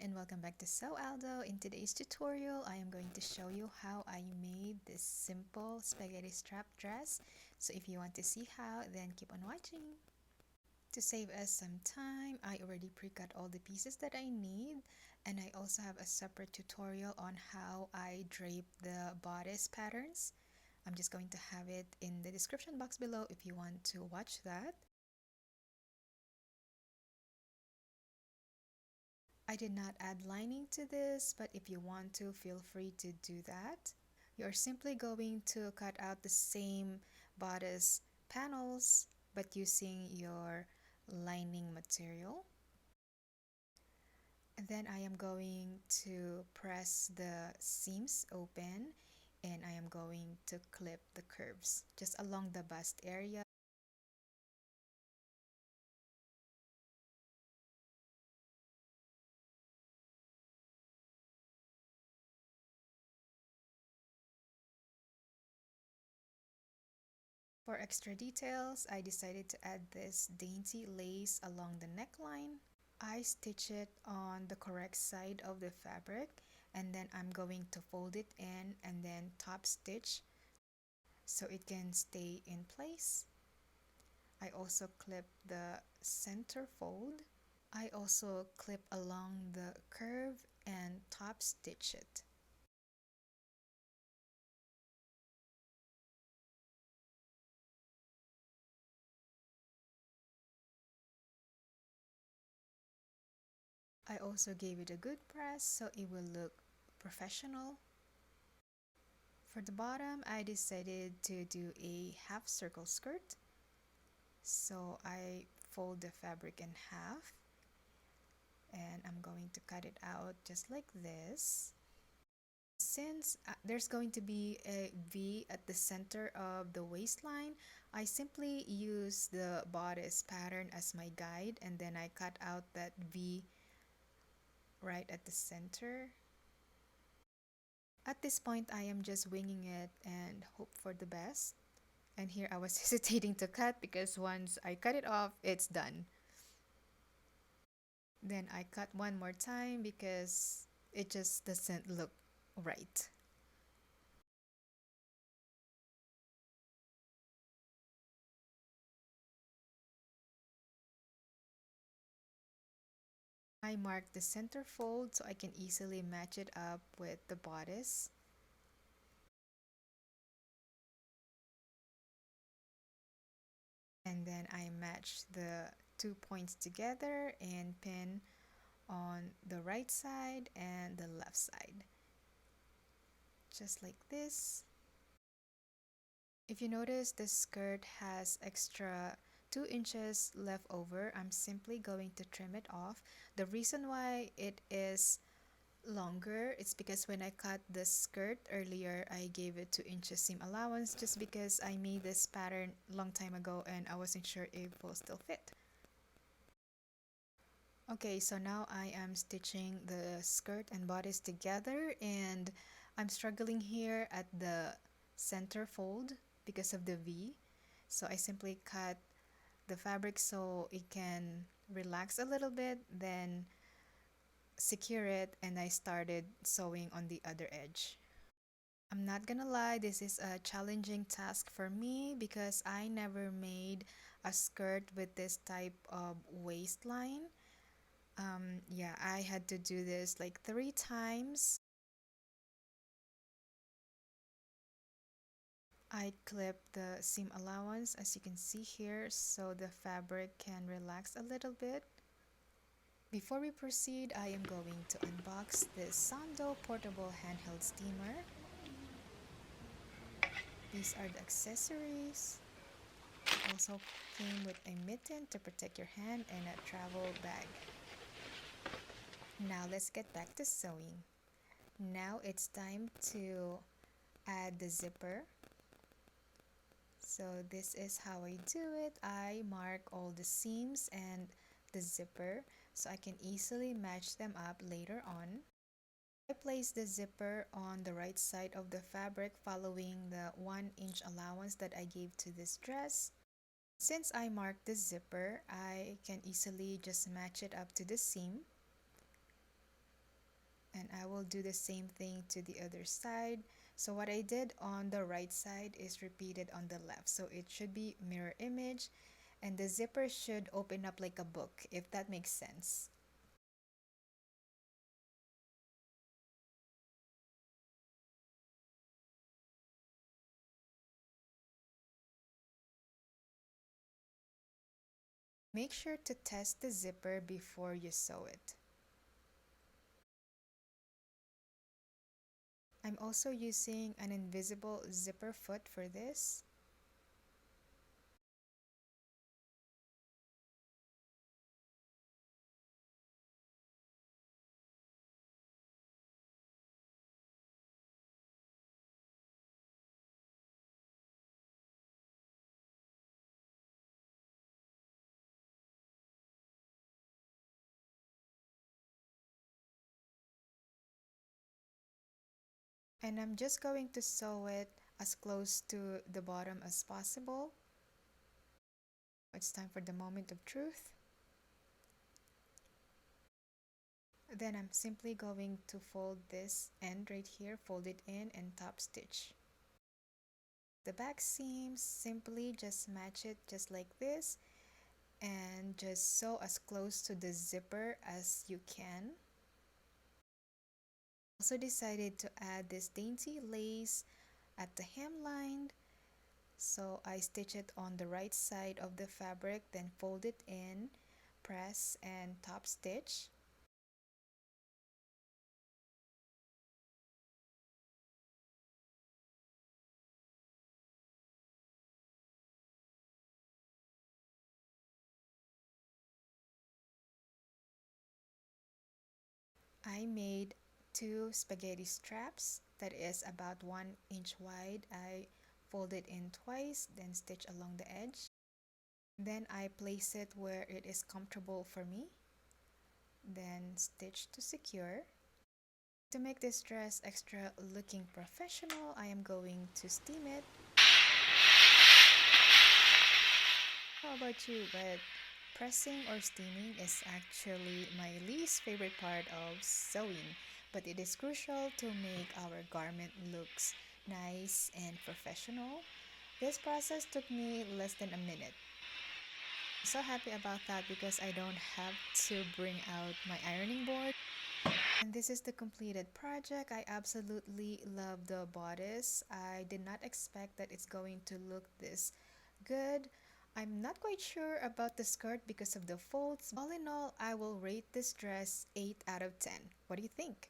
and welcome back to Sew Aldo. In today's tutorial, I am going to show you how I made this simple spaghetti strap dress. So if you want to see how, then keep on watching. To save us some time, I already pre-cut all the pieces that I need, and I also have a separate tutorial on how I drape the bodice patterns. I'm just going to have it in the description box below if you want to watch that. I did not add lining to this, but if you want to, feel free to do that. You're simply going to cut out the same bodice panels, but using your lining material. And then I am going to press the seams open, and I am going to clip the curves just along the bust area. For extra details, I decided to add this dainty lace along the neckline. I stitch it on the correct side of the fabric, and then I'm going to fold it in and then top stitch so it can stay in place. I also clip the center fold. I also clip along the curve and top stitch it. I also gave it a good press so it will look professional. For the bottom, I decided to do a half circle skirt. So I fold the fabric in half and I'm going to cut it out just like this. Since there's going to be a V at the center of the waistline, I simply use the bodice pattern as my guide, and then I cut out that V right at the center. At this point, I am just winging it and hope for the best. And here I was hesitating to cut because once I cut it off, it's done. Then I cut one more time because it just doesn't look right. I mark the center fold so I can easily match it up with the bodice. And then I match the 2 points together and pin on the right side and the left side. Just like this. If you notice, the skirt has extra 2 inches left over. I'm simply going to trim it off. The reason why it is longer, it's because when I cut the skirt earlier, I gave it 2 inches seam allowance just because I made this pattern long time ago and I wasn't sure if it will still fit. Okay, so now I am stitching the skirt and bodice together, and I'm struggling here at the center fold because of the V. So I simply cut the fabric so it can relax a little bit, then secure it, and I started sewing on the other edge. I'm not gonna lie, this is a challenging task for me because I never made a skirt with this type of waistline. Yeah, I had to do this like 3 times. I clipped the seam allowance as you can see here so the fabric can relax a little bit. Before we proceed, I am going to unbox this Sando portable handheld steamer. These are the accessories. It also came with a mitten to protect your hand and a travel bag. Now let's get back to sewing. Now it's time to add the zipper. So this is how I do it. I mark all the seams and the zipper so I can easily match them up later on. I place the zipper on the right side of the fabric following the 1 inch allowance that I gave to this dress. Since I marked the zipper, I can easily just match it up to the seam. And I will do the same thing to the other side. So what I did on the right side is repeated on the left. So it should be mirror image, and the zipper should open up like a book, if that makes sense. Make sure to test the zipper before you sew it. I'm also using an invisible zipper foot for this. And I'm just going to sew it as close to the bottom as possible. It's time for the moment of truth. Then I'm simply going to fold this end right here, fold it in and top stitch. The back seam, simply just match it just like this and just sew as close to the zipper as you can. Also decided to add this dainty lace at the hemline. So I stitch it on the right side of the fabric, then fold it in, press and top stitch. I made two spaghetti straps that is about 1 inch wide. I fold it in twice, then stitch along the edge. Then I place it where it is comfortable for me, then stitch to secure. To make this dress extra looking professional, I am going to steam it. How about you? But pressing or steaming is actually my least favorite part of sewing, but it is crucial to make our garment looks nice and professional. This process took me less than a minute. I'm so happy about that because I don't have to bring out my ironing board. And this is the completed project. I absolutely love the bodice. I did not expect that it's going to look this good. I'm not quite sure about the skirt because of the folds. All in all, I will rate this dress 8 out of 10. What do you think?